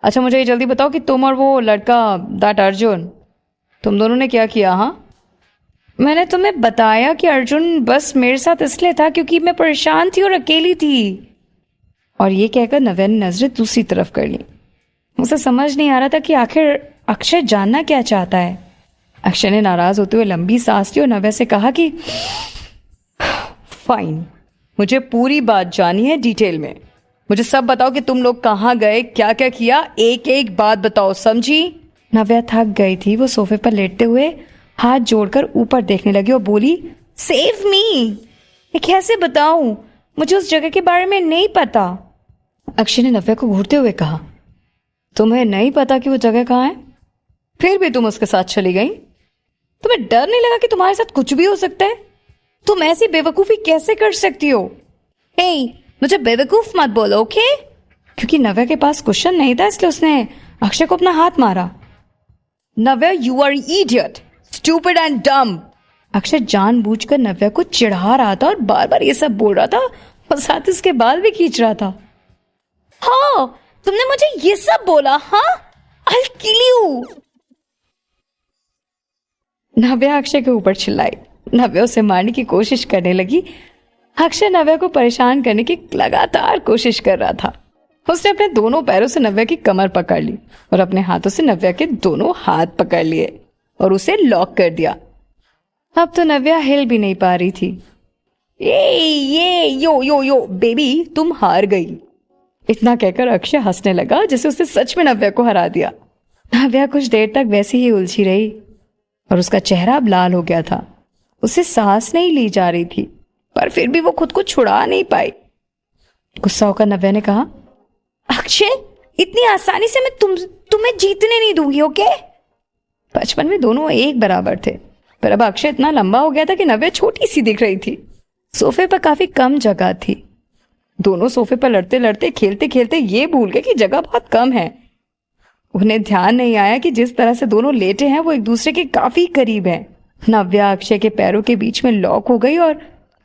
अच्छा मुझे ये जल्दी बताओ कि तुम और वो लड़का दैट अर्जुन, तुम दोनों ने क्या किया? हाँ, मैंने तुम्हें बताया कि अर्जुन बस मेरे साथ इसलिए था क्योंकि मैं परेशान थी और अकेली थी। और ये कहकर नव्या ने नजरें दूसरी तरफ कर ली। उसे समझ नहीं आ रहा था कि आखिर अक्षय जानना क्या चाहता है। अक्षय ने नाराज होते हुए लंबी सांस ली और नव्या से कहा कि फाइन, मुझे पूरी बात जानी है डिटेल में। मुझे सब बताओ कि तुम लोग कहाँ गए, क्या क्या किया, एक एक बात बताओ, समझी? नव्या थक गई थी। वो सोफे पर लेटते हुए हाथ जोड़कर ऊपर देखने लगी और बोली, सेव मी, मैं कैसे बताऊं, मुझे उस जगह के बारे में नहीं पता। अक्षय ने नव्या को घूरते हुए कहा, तुम्हें नहीं पता कि वो जगह कहाँ है, फिर भी तुम उसके साथ चली गई? तुम्हें डर नहीं लगा कि तुम्हारे साथ कुछ भी हो सकता है? तुम ऐसी बेवकूफी कैसे कर सकती हो? हे, मुझे बेवकूफ मत बोलो, ओके? क्योंकि नव्या के पास क्वेश्चन नहीं था इसलिए उसने अक्षय को अपना हाथ मारा। Navya, you are idiot, stupid and dumb. Akshay जानबूझकर नव्या को चिढ़ा रहा था और बार बार ये सब बोल रहा था और साथ उसके बाल भी खींच रहा था। हाँ, तुमने मुझे ये सब बोला? हाँ, I'll kill you। नव्या अक्षय के ऊपर चिल्लाई। नव्या उसे मारने की कोशिश करने लगी। अक्षय नव्या को परेशान करने की लगातार कोशिश कर रहा था। उसने अपने दोनों पैरों से नव्या की कमर पकड़ ली और अपने हाथों से नव्या के दोनों हाथ पकड़ लिए और उसे लॉक कर दिया। अब तो नव्या हिल भी नहीं पा रही थी। ये यो यो यो बेबी, तुम हार गई। इतना कहकर अक्षय हंसने लगा जैसे उसने सच में नव्या को हरा दिया। नव्या कुछ देर तक वैसी ही उलझी रही और उसका चेहरा अब लाल हो गया था। उसे सांस नहीं ली जा रही थी, पर फिर भी वो खुद को छुड़ा नहीं पाई। गुस्सा होकर नव्या ने कहा, अक्षय, इतनी आसानी से मैं तुम्हें जीतने नहीं दूंगी, ओके? बचपन में दोनों एक बराबर थे, पर अब अक्षय इतना लंबा हो गया था कि नव्या छोटी सी दिख रही थी। सोफे पर काफी कम जगह थी। दोनों सोफे पर लड़ते लड़ते खेलते खेलते ये भूल गए कि जगह बहुत कम है। उन्हें ध्यान नहीं आया कि जिस तरह से दोनों लेटे हैं वो एक दूसरे के काफी करीब हैं। नव्या अक्षय के पैरों के बीच में लॉक हो गई और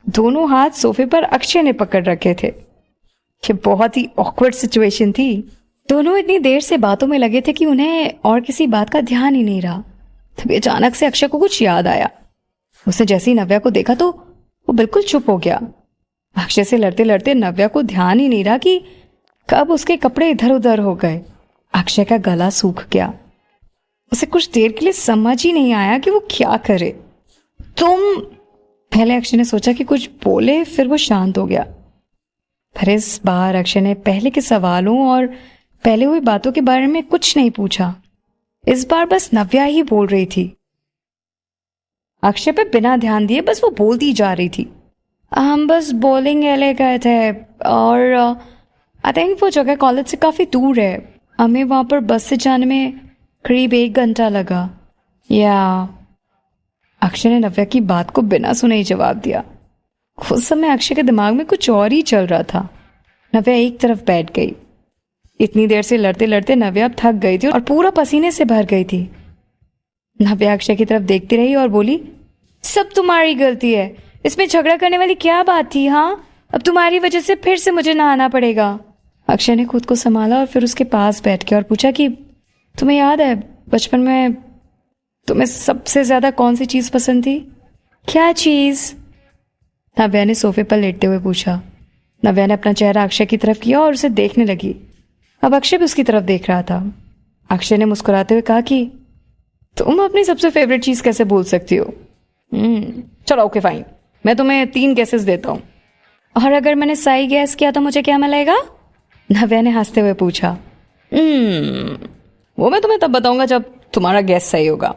दोनों हाथ सोफे पर अक्षय ने पकड़ रखे थे। ये बहुत ही ऑकवर्ड सिचुएशन थी। दोनों इतनी देर से बातों में लगे थे कि उन्हें और किसी बात का ध्यान ही नहीं रहा। तभी अचानक से अक्षय को कुछ याद आया। उसने जैसे ही नव्या को देखा तो वो बिल्कुल चुप हो गया। अक्षय से लड़ते लड़ते नव्या को ध्यान ही नहीं रहा कि कब उसके कपड़े इधर उधर हो गए। अक्षय का गला सूख गया। उसे कुछ देर के लिए समझ ही नहीं आया कि वो क्या करे। पहले अक्षय ने सोचा कि कुछ बोले, फिर वो शांत हो गया। पर इस बार अक्षय ने पहले के सवालों और पहले हुई बातों के बारे में कुछ नहीं पूछा। इस बार बस नव्या ही बोल रही थी। अक्षय पे बिना ध्यान दिए बस वो बोलती जा रही थी। हम बस बॉलिंग एले गए थे और आई थिंक वो जगह कॉलेज से काफ़ी दूर है। हमें वहाँ पर बस से जाने में करीब 1 घंटा लगा। या अक्षय ने नव्या की बात को बिना सुने ही जवाब दिया। उस समय अक्षय के दिमाग में कुछ और ही चल रहा था। नव्या एक तरफ बैठ गई। इतनी देर से लड़ते लड़ते नव्या अब थक गई थी और पूरा पसीने से भर गई थी। नव्या अक्षय की तरफ देखती रही और बोली, सब तुम्हारी गलती है, इसमें झगड़ा करने वाली क्या बात थी? हाँ, अब तुम्हारी वजह से फिर से मुझे नहाना पड़ेगा। अक्षय ने खुद को संभाला और फिर उसके पास बैठ के और पूछा कि तुम्हें याद है बचपन में तुम्हें सबसे ज्यादा कौन सी चीज पसंद थी? क्या चीज? नव्या ने सोफे पर लेटते हुए पूछा। नव्या ने अपना चेहरा अक्षय की तरफ किया और उसे देखने लगी। अब अक्षय भी उसकी तरफ देख रहा था। अक्षय ने मुस्कुराते हुए कहा कि तुम अपनी सबसे फेवरेट चीज कैसे भूल सकती हो? चलो ओके फाइन, मैं तुम्हें 3 गेसेस देता हूँ। और अगर मैंने सही गैस किया तो मुझे क्या मिलेगा? नव्या ने हंसते हुए पूछा। वो मैं तुम्हें तब बताऊंगा जब तुम्हारा गैस सही होगा।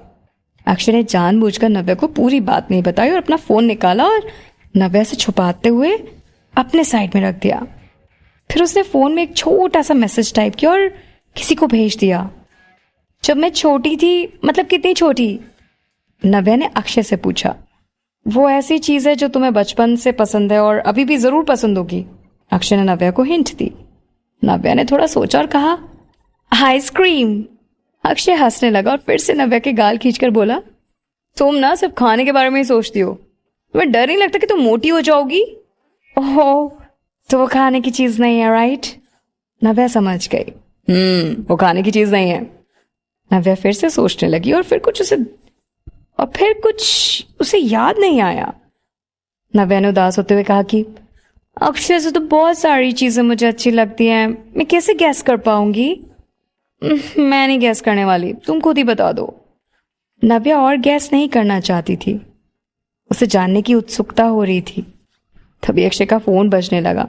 अक्षय ने जानबूझकर नव्या को पूरी बात नहीं बताई और अपना फोन निकाला और नव्या से छुपाते हुए अपने साइड में रख दिया। फिर उसने फोन में एक छोटा सा मैसेज टाइप किया और किसी को भेज दिया। जब मैं छोटी थी, मतलब कितनी छोटी? नव्या ने अक्षय से पूछा। वो ऐसी चीज है जो तुम्हें बचपन से पसंद है और अभी भी जरूर पसंद होगी। अक्षय ने नव्या को हिंट दी। नव्या ने थोड़ा सोचा और कहा, आइसक्रीम। अक्षय हंसने लगा और फिर से नव्या के गाल खींचकर बोला, तुम ना सिर्फ खाने के बारे में ही सोचती हो, तुम्हें डर नहीं लगता कि तुम मोटी हो जाओगी? ओह, तो वो खाने की चीज नहीं है, राइट? नव्या समझ गई। वो खाने की चीज नहीं है। नव्या फिर से सोचने लगी और फिर कुछ उसे याद नहीं आया। नव्या ने उदास होते हुए कहा कि अक्षय से तो बहुत सारी चीजें मुझे अच्छी लगती हैं, मैं कैसे गैस कर पाऊंगी? मैं नहीं गैस करने वाली, तुम खुद ही बता दो। नव्या और गैस नहीं करना चाहती थी, उसे जानने की उत्सुकता हो रही थी। तभी अक्षय का फोन बजने लगा।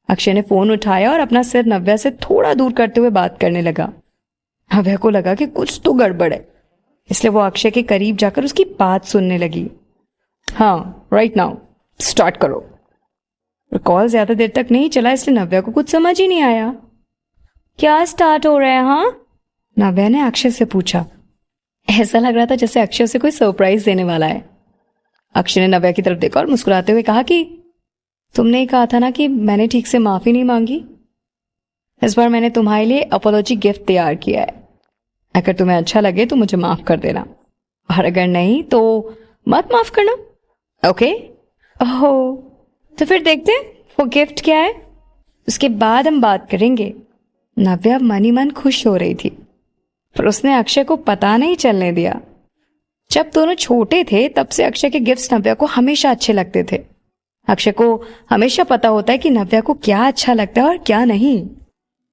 अक्षय ने फोन उठाया और अपना सिर नव्या से थोड़ा दूर करते हुए बात करने लगा। नव्या को लगा कि कुछ तो गड़बड़ है, इसलिए वो अक्षय के करीब जाकर उसकी बात सुनने लगी। हाँ, राइट नाउ स्टार्ट करो। कॉल ज्यादा देर तक नहीं चला, इसलिए नव्या को कुछ समझ ही नहीं आया। क्या स्टार्ट हो रहा है? हाँ, नव्या ने अक्षय से पूछा। ऐसा लग रहा था जैसे अक्षय उसे कोई सरप्राइज देने वाला है। अक्षय ने नव्या की तरफ देखा और मुस्कुराते हुए कहा कि तुमने ही कहा था ना कि मैंने ठीक से माफी नहीं मांगी। इस बार मैंने तुम्हारे लिए अपोलॉजी गिफ्ट तैयार किया है। अगर तुम्हें अच्छा लगे तो मुझे माफ कर देना, और अगर नहीं तो मत माफ करना, ओके? ओह, तो फिर देखते वो गिफ्ट क्या है, उसके बाद हम बात करेंगे। नव्या मन ही मन खुश हो रही थी, पर उसने अक्षय को पता नहीं चलने दिया। जब दोनों छोटे थे तब से अक्षय के गिफ्ट्स नव्या को हमेशा अच्छे लगते थे। अक्षय को हमेशा पता होता है कि नव्या को क्या अच्छा लगता है और क्या नहीं।